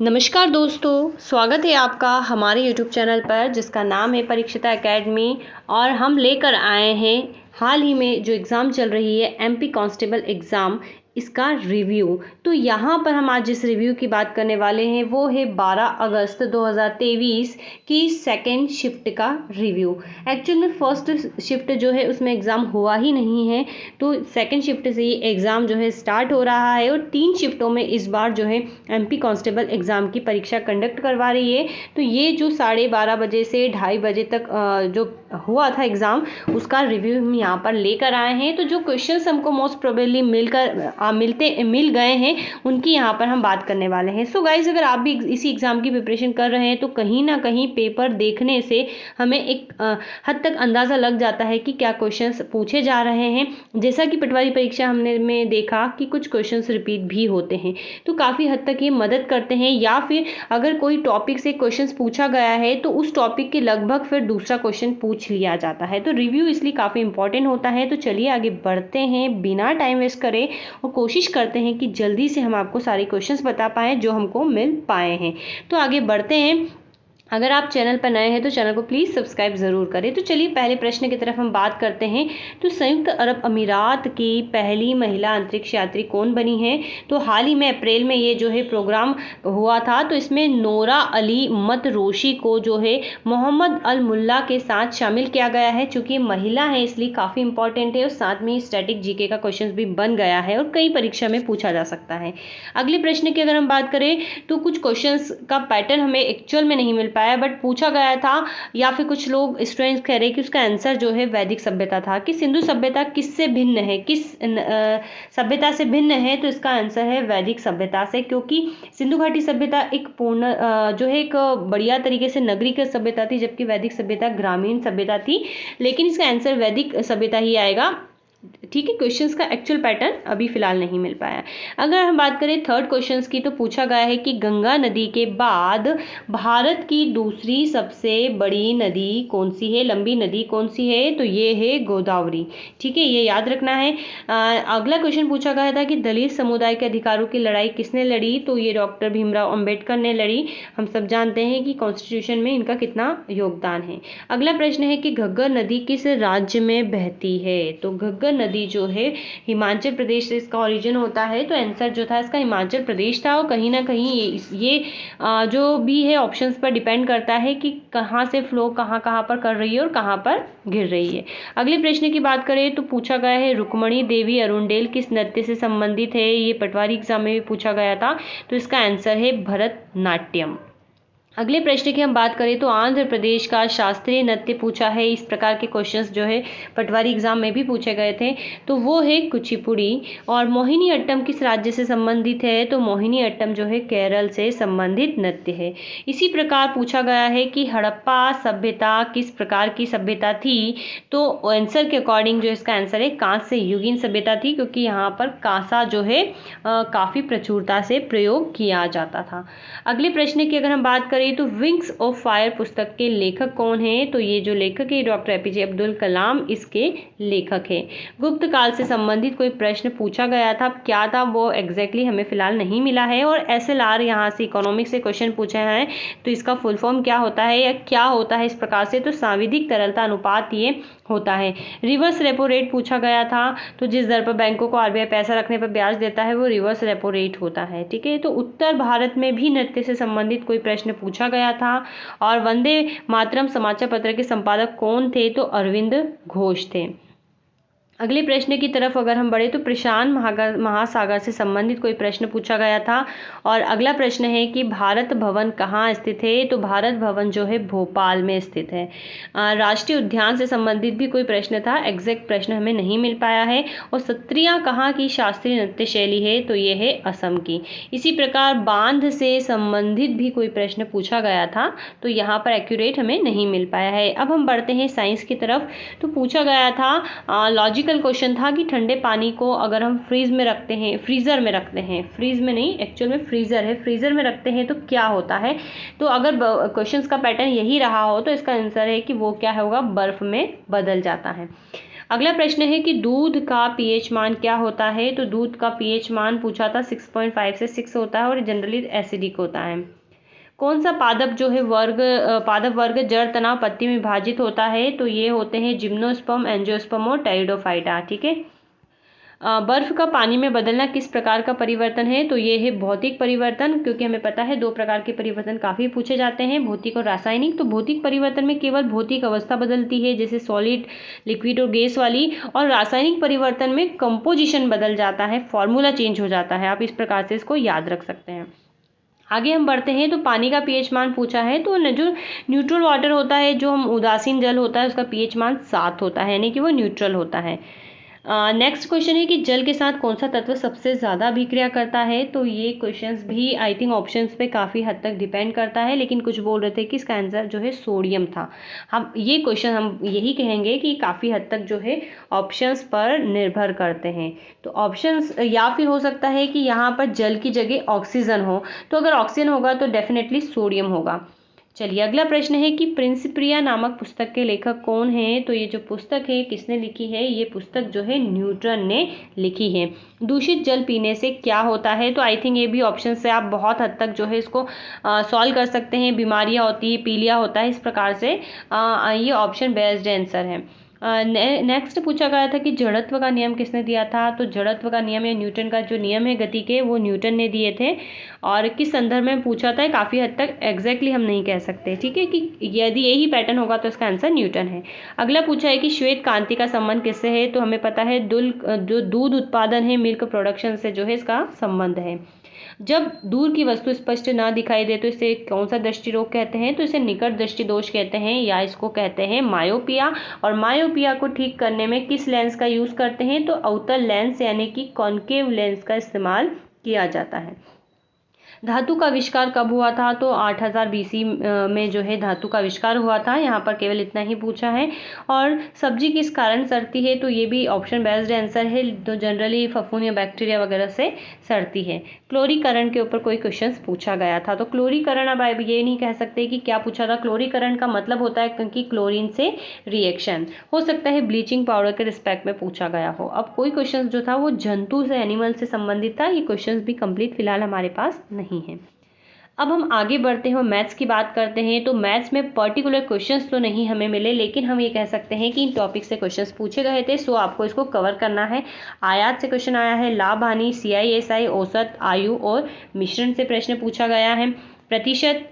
नमस्कार दोस्तों, स्वागत है आपका हमारे यूट्यूब चैनल पर जिसका नाम है परीक्षिता एकेडमी। और हम लेकर आए हैं हाल ही में जो एग्ज़ाम चल रही है एमपी कांस्टेबल एग्ज़ाम, इसका रिव्यू। तो यहाँ पर हम आज जिस रिव्यू की बात करने वाले हैं वो है 12 अगस्त 2023 की सेकेंड शिफ्ट का रिव्यू। एक्चुअल में फर्स्ट शिफ्ट जो है उसमें एग्ज़ाम हुआ ही नहीं है, तो सेकेंड शिफ्ट से ही एग्ज़ाम जो है स्टार्ट हो रहा है और 3 शिफ्टों में इस बार जो है एमपी कांस्टेबल एग्ज़ाम की परीक्षा कंडक्ट करवा रही है। तो ये जो 12:30 बजे से 2:30 बजे तक जो हुआ था एग्ज़ाम, उसका रिव्यू हम यहाँ पर लेकर आए हैं। तो जो क्वेश्चंस हमको मोस्ट प्रोबेबली मिल गए हैं उनकी यहाँ पर हम बात करने वाले हैं। सो गाइज, अगर आप भी इसी एग्ज़ाम की प्रिपरेशन कर रहे हैं तो कहीं ना कहीं पेपर देखने से हमें एक हद तक अंदाज़ा लग जाता है कि क्या क्वेश्चंस पूछे जा रहे हैं। जैसा कि पटवारी परीक्षा हमने में देखा कि कुछ क्वेश्चंस रिपीट भी होते हैं, तो काफ़ी हद तक ये मदद करते हैं। या फिर अगर कोई टॉपिक से क्वेश्चंस पूछा गया है तो उस टॉपिक के लगभग फिर दूसरा क्वेश्चन पूछ लिया जाता है। तो रिव्यू इसलिए काफ़ी इंपॉर्टेंट होता है। तो चलिए आगे बढ़ते हैं बिना टाइम वेस्ट करें और कोशिश करते हैं कि जल्दी से हम आपको सारे क्वेश्चंस बता पाएँ जो हमको मिल पाए हैं। तो आगे बढ़ते हैं। अगर आप चैनल पर नए हैं तो चैनल को प्लीज़ सब्सक्राइब ज़रूर करें। तो चलिए पहले प्रश्न की तरफ हम बात करते हैं। तो संयुक्त अरब अमीरात की पहली महिला अंतरिक्ष यात्री कौन बनी है? तो हाल ही में अप्रैल में ये जो है प्रोग्राम हुआ था, तो इसमें नोरा अली मतरोशी को जो है मोहम्मद अल मुल्ला के साथ शामिल किया गया है। चूँकि महिला है इसलिए काफ़ी इंपॉर्टेंट है और साथ में स्टैटिक जीके का क्वेश्चन भी बन गया है और कई परीक्षा में पूछा जा सकता है। अगले प्रश्न की अगर हम बात करें तो कुछ क्वेश्चंस का पैटर्न हमें एक्चुअल में नहीं मिल पाया बट पूछा गया था, या फिर कुछ लोग स्टूडेंट्स कह रहे हैं कि उसका आंसर जो है वैदिक सभ्यता था। कि सिंधु सभ्यता किससे भिन्न है, किस सभ्यता से भिन्न है? तो इसका आंसर है वैदिक सभ्यता से, क्योंकि सिंधु घाटी सभ्यता एक पूर्ण जो है एक बढ़िया तरीके से नगरीय सभ्यता थी, जबकि वैदिक सभ्यता ग्रामीण सभ्यता थी। लेकिन इसका आंसर वैदिक सभ्यता ही आएगा। ठीक है, क्वेश्चंस का एक्चुअल पैटर्न अभी फिलहाल नहीं मिल पाया। अगर हम बात करें थर्ड क्वेश्चंस की, तो पूछा गया है कि गंगा नदी के बाद भारत की दूसरी सबसे बड़ी नदी कौन सी है, लंबी नदी कौन सी है? तो ये है गोदावरी। ठीक है, ये याद रखना है। अगला क्वेश्चन पूछा गया था कि दलित समुदाय के अधिकारों की लड़ाई किसने लड़ी? तो ये डॉक्टर भीमराव अंबेडकर ने लड़ी। हम सब जानते हैं कि कॉन्स्टिट्यूशन में इनका कितना योगदान है। अगला प्रश्न है कि घग्गर नदी किस राज्य में बहती है? तो घग्गर नदी जो है हिमाचल प्रदेश से इसका ओरिजिन होता है। तो आंसर जो था इसका हिमाचल प्रदेश था। और कहीं ना कहीं ये जो भी है ऑप्शंस पर डिपेंड करता है कि कहाँ से फ्लो कहाँ कहाँ पर कर रही है और कहाँ पर गिर रही है। अगले प्रश्न की बात करें तो पूछा गया है रुक्मणी देवी अरुंडेल किस नृत्य से संबंधित है? ये पटवारी एग्जाम में भी पूछा गया था। तो इसका आंसर है भरतनाट्यम। अगले प्रश्न की हम बात करें तो आंध्र प्रदेश का शास्त्रीय नृत्य पूछा है। इस प्रकार के क्वेश्चंस जो है पटवारी एग्जाम में भी पूछे गए थे। तो वो है कुचिपुड़ी। और मोहिनी अट्टम किस राज्य से संबंधित है? तो मोहिनी अट्टम जो है केरल से संबंधित नृत्य है। इसी प्रकार पूछा गया है कि हड़प्पा सभ्यता किस प्रकार की सभ्यता थी? तो आंसर के अकॉर्डिंग जो इसका आंसर है कांस्य युगीन सभ्यता थी, क्योंकि यहाँ पर कांसा जो है काफ़ी प्रचुरता से प्रयोग किया जाता था। अगले प्रश्न की अगर हम बात करें तो विंग्स ऑफ फायर पुस्तक के लेखक कौन है? तो ये जो लेखक है डॉक्टर एपीजे अब्दुल कलाम इसके लेखक है। गुप्त काल से संबंधित कोई प्रश्न पूछा गया था, क्या था वो एग्जैक्टली हमें फिलहाल नहीं मिला है। और एसएलआर यहाँ से इकोनॉमिक्स से क्वेश्चन पूछे हैं, तो इसका फुल फॉर्म क्या होता है या क्या होता है इस प्रकार से? तो सांविधिक तरलता अनुपात ये होता है। रिवर्स रेपो रेट पूछा गया था। तो जिस दर पर बैंकों को आरबीआई पैसा रखने पर ब्याज देता है वो रिवर्स रेपो रेट होता है। ठीक है, तो उत्तर भारत में भी नृत्य से संबंधित कोई प्रश्न पूछा गया था। और वंदे मातरम समाचार पत्र के संपादक कौन थे? तो अरविंद घोष थे। अगले प्रश्न की तरफ अगर हम बढ़े तो प्रशांत महासागर से संबंधित कोई प्रश्न पूछा गया था। और अगला प्रश्न है कि भारत भवन कहाँ स्थित है? तो भारत भवन जो है भोपाल में स्थित है। राष्ट्रीय उद्यान से संबंधित भी कोई प्रश्न था, एग्जैक्ट प्रश्न हमें नहीं मिल पाया है। और सत्रिया कहाँ की शास्त्रीय नृत्य शैली है? तो ये है असम की। इसी प्रकार बांध से संबंधित भी कोई प्रश्न पूछा गया था, तो यहाँ पर एक्यूरेट हमें नहीं मिल पाया है। अब हम बढ़ते हैं साइंस की तरफ। तो पूछा गया था लॉजिकल क्वेश्चन था कि ठंडे पानी को अगर हम फ्रीज में रखते हैं, फ्रीजर में रखते हैं, फ्रीज में नहीं एक्चुअल में फ्रीजर है, फ्रीजर में रखते हैं तो क्या होता है? तो अगर क्वेश्चंस का पैटर्न यही रहा हो तो इसका आंसर है कि वो क्या होगा, बर्फ में बदल जाता है। अगला प्रश्न है कि दूध का पीएच मान क्या होता है। तो दूध का पीएच मान पूछा था 6.5 से 6 होता है और जनरली एसिडिक होता है। कौन सा पादप जो है पादप वर्ग जड़ तनाव पत्ती में विभाजित होता है। तो ये होते हैं जिम्नोस्पर्म, एंजियोस्पर्म और टेरिडोफाइटा। ठीक है। बर्फ का पानी में बदलना किस प्रकार का परिवर्तन है। तो ये है भौतिक परिवर्तन, क्योंकि हमें पता है 2 प्रकार के परिवर्तन काफी पूछे जाते हैं, भौतिक और रासायनिक। तो भौतिक परिवर्तन में केवल भौतिक अवस्था बदलती है, जैसे सॉलिड, लिक्विड और गैस वाली। और रासायनिक परिवर्तन में कंपोजिशन बदल जाता है, फॉर्मूला चेंज हो जाता है। आप इस प्रकार से इसको याद रख सकते हैं। आगे हम बढ़ते हैं। तो पानी का पीएच मान पूछा है। तो जो न्यूट्रल वाटर होता है, जो हम उदासीन जल होता है, उसका पीएच मान 7 होता है, यानी कि वो न्यूट्रल होता है। नेक्स्ट क्वेश्चन है कि जल के साथ कौन सा तत्व सबसे ज़्यादा अभिक्रिया करता है। तो ये क्वेश्चंस भी आई थिंक ऑप्शंस पे काफ़ी हद तक डिपेंड करता है, लेकिन कुछ बोल रहे थे कि इसका आंसर जो है सोडियम था। हम ये क्वेश्चन हम यही कहेंगे कि काफ़ी हद तक जो है ऑप्शंस पर निर्भर करते हैं। तो ऑप्शंस या फिर हो सकता है कि यहाँ पर जल की जगह ऑक्सीजन हो, तो अगर ऑक्सीजन होगा तो डेफिनेटली सोडियम होगा। चलिए अगला प्रश्न है कि प्रिंसिपिया नामक पुस्तक के लेखक कौन हैं। तो ये जो पुस्तक है किसने लिखी है। ये पुस्तक जो है न्यूटन ने लिखी है। दूषित जल पीने से क्या होता है। तो आई थिंक ये भी ऑप्शन से आप बहुत हद तक जो है इसको सॉल्व कर सकते हैं। बीमारियां होती है, पीलिया होता है, इस प्रकार से ये ऑप्शन बेस्ड आंसर है। नेक्स्ट पूछा गया था कि जड़त्व का नियम किसने दिया था। तो जड़त्व का नियम या न्यूटन का जो नियम है गति के, वो न्यूटन ने दिए थे। और किस संदर्भ में पूछा था, काफ़ी हद तक एग्जैक्टली हम नहीं कह सकते। ठीक है, कि यदि यही पैटर्न होगा तो इसका आंसर न्यूटन है। अगला पूछा है कि श्वेत कांति का संबंध किससे है। तो हमें पता है जो दूध उत्पादन है, मिल्क प्रोडक्शन से जो है इसका संबंध है। जब दूर की वस्तु स्पष्ट ना दिखाई दे तो इसे कौन सा दृष्टि रोग कहते हैं। तो इसे निकट दृष्टि दोष कहते हैं, या इसको कहते हैं मायोपिया। और मायोपिया को ठीक करने में किस लेंस का यूज करते हैं। तो अवतल लेंस यानी कि कॉन्केव लेंस का इस्तेमाल किया जाता है। धातु का आविष्कार कब हुआ था। तो 8000 BC में जो है धातु का आविष्कार हुआ था। यहाँ पर केवल इतना ही पूछा है। और सब्जी किस कारण सड़ती है। तो ये भी ऑप्शन बेस्ड आंसर है। तो जनरली फफूंद या बैक्टीरिया वगैरह से सड़ती है। क्लोरीकरण के ऊपर कोई क्वेश्चन पूछा गया था। तो क्लोरीकरण, अब आप ये नहीं कह सकते कि क्या पूछा था। क्लोरीकरण का मतलब होता है क्योंकि क्लोरीन से रिएक्शन हो सकता है, ब्लीचिंग पाउडर के रिस्पेक्ट में पूछा गया हो। अब कोई क्वेश्चन जो था वो जंतु से, एनिमल से संबंधित था। ये क्वेश्चन भी कंप्लीट फिलहाल हमारे पास नहीं है। अब हम आगे बढ़ते हैं और मैथ्स की बात करते हैं। तो मैथ्स में पर्टिकुलर क्वेश्चंस तो नहीं हमें मिले, लेकिन हम ये कह सकते हैं कि इन टॉपिक से क्वेश्चंस पूछे गए थे, सो आपको इसको कवर करना है। आयात से क्वेश्चन आया है, लाभ हानि, CISI, औसत, आयु और मिश्रण से प्रश्न पूछा गया है। प्रतिशत,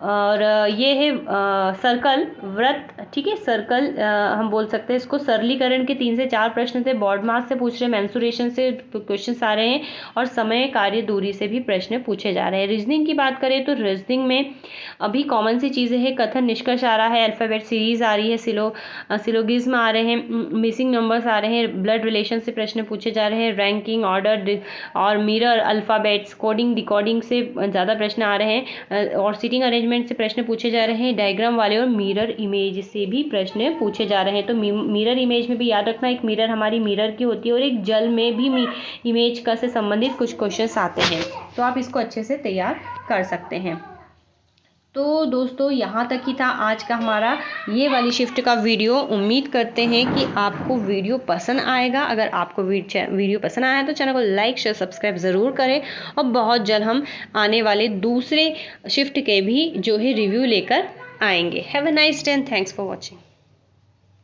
और ये है सर्कल, वृत्त। ठीक है, सर्कल हम बोल सकते हैं इसको। सरलीकरण के 3 से 4 प्रश्न थे। बॉड मास से पूछ रहे हैं, मेंसुरेशन से क्वेश्चन आ रहे हैं, और समय, कार्य, दूरी से भी प्रश्न पूछे जा रहे हैं। रीजनिंग की बात करें तो रीजनिंग में अभी कॉमन सी चीज़ें हैं। कथन, निष्कर्ष आ रहा है, अल्फाबेट सीरीज आ रही है, सिलोगिज्म आ रहे हैं, मिसिंग नंबर्स आ रहे हैं, ब्लड रिलेशन से प्रश्न पूछे जा रहे हैं, रैंकिंग, ऑर्डर और मिरर अल्फाबेट्स, कोडिंग, डिकोडिंग से ज़्यादा प्रश्न आ रहे हैं, और सीटिंग अरेंजमेंट से प्रश्न पूछे जा रहे हैं, डायग्राम वाले और मिरर इमेज से भी प्रश्न पूछे जा रहे हैं। तो मिरर इमेज में भी याद रखना, एक मिरर हमारी मिरर की होती है, और एक जल में भी इमेज का से संबंधित कुछ क्वेश्चंस आते हैं। तो आप इसको अच्छे से तैयार कर सकते हैं। तो दोस्तों यहाँ तक ही था आज का हमारा ये वाली शिफ्ट का वीडियो। उम्मीद करते हैं कि आपको वीडियो पसंद आएगा। अगर आपको वीडियो पसंद आया तो चैनल को लाइक, शेयर, सब्सक्राइब ज़रूर करें, और बहुत जल्द हम आने वाले दूसरे शिफ्ट के भी जो है रिव्यू लेकर आएंगे। Have a nice day and thanks for watching.